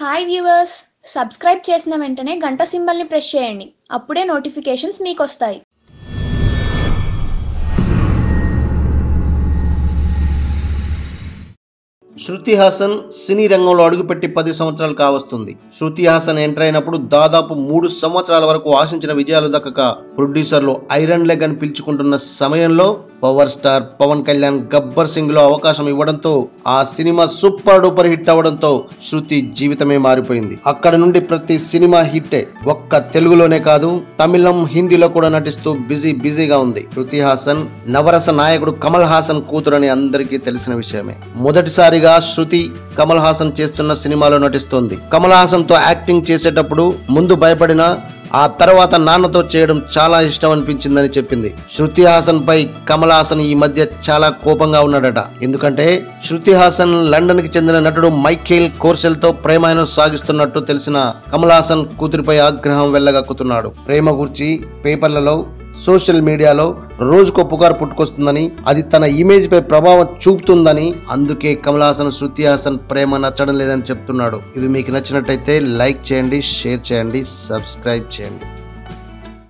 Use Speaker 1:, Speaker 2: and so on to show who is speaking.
Speaker 1: Hi viewers, subscribe చేసిన వెంటనే గంట సింబల్ని ప్రెస్ చేయండి. అప్పుడే నోటిఫికేషన్స్ మీకు వస్తాయి.
Speaker 2: శృతి హాసన్ సినీ రంగంలో అడుగుపెట్టి 10 సంవత్సరాలు కావస్తుంది. శృతి హాసన్ ఎంటర్ అయినప్పుడు దాదాపు 3 సంవత్సరాల వరకు ఆశించిన విజయాలు దక్కక ప్రొడ్యూసర్లు ఐరన్ లెగ్ అని పిలుచుకుంటున్న సమయంలో పవర్ స్టార్ పవన్ కళ్యాణ్ గబ్బర్ సింగ్ లో అవకాశం ఇవ్వడంతో ఆ సినిమా సూపర్ డూపర్ హిట్ అవడంతో శృతి జీవితమే మారిపోయింది. అక్కడ నుండి ప్రతి సినిమా హిట్టే. ఒక్క తెలుగులోనే కాదు, తమిళం, హిందీలో కూడా నటిస్తూ బిజీగా ఉంది. శృతి హాసన్ నవరస నాయకుడు కమల్ హాసన్ కూతురని అందరికీ తెలిసిన విషయమే. మొదటిసారిగా శృతి కమల్ హాసన్ చేస్తున్న సినిమాలో నటిస్తోంది. కమల్ హాసన్ తో యాక్టింగ్ చేసేటప్పుడు ముందు భయపడినా ఆ తర్వాత నాన్నతో చేయడం చాలా ఇష్టం అనిపించిందని చెప్పింది. శృతి హాసన్ పై కమల్ హాసన్ ఈ మధ్య చాలా కోపంగా ఉన్నాడట. ఎందుకంటే శృతి హాసన్ లండన్ కి చెందిన నటుడు మైఖేల్ కోర్సెల్ తో ప్రేమాయణం సాగిస్తున్నట్టు తెలిసిన కమల్ హాసన్ కూతురిపై ఆగ్రహం వెళ్ళగక్కుతున్నాడు. ప్రేమ గురించి పేపర్లలో, సోషల్ మీడియాలో రోజుకో పుకారు పుట్టుకొస్తుందని, అది తన ఇమేజ్ పై ప్రభావం చూపుతుందని, అందుకే కమల్ హాసన్ శృతి హాసన్ ప్రేమ నచ్చడం లేదని చెప్తున్నాడు. ఇది మీకు నచ్చినట్టయితే లైక్ చేయండి, షేర్ చేయండి, సబ్స్క్రైబ్ చేయండి.